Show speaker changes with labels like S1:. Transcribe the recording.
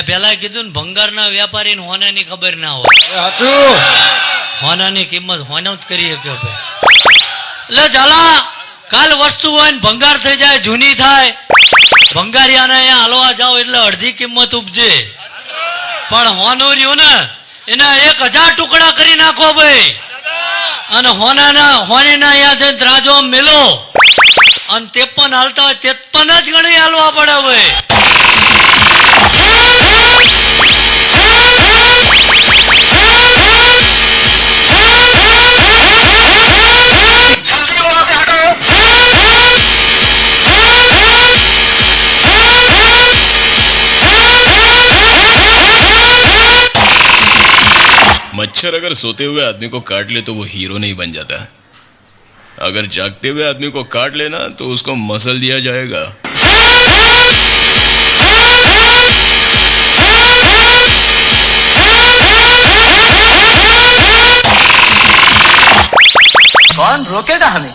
S1: મેં પેલા કીધું ને ભંગારના વેપારીને હોનાની ખબર ના હોય. હોનાની કિંમત હોનો જ કરી શકે ભાઈ. એટલે ઝાલા કાલ વસ્તુ હોય ને ભંગાર થઈ જાય, જૂની થાય, ભંગારિયાને અહીંયા હાલવા જાવ એટલે અડધી કિંમત ઉપજે. પણ હોનું રહ્યું ને એના 1000 ટુકડા કરી નાખો ભાઈ, અને હોનીના અહીંયા જઈને ત્રાજો મેલો અને 53 હાલતા હોય 53 જ ગણી હાલવા પડે ભાઈ.
S2: मच्छर अगर सोते हुए आदमी को काट ले तो वो हीरो नहीं बन जाता. अगर जागते हुए आदमी को काट लेना तो उसको मसल दिया जाएगा.
S3: कौन रोकेगा हमें?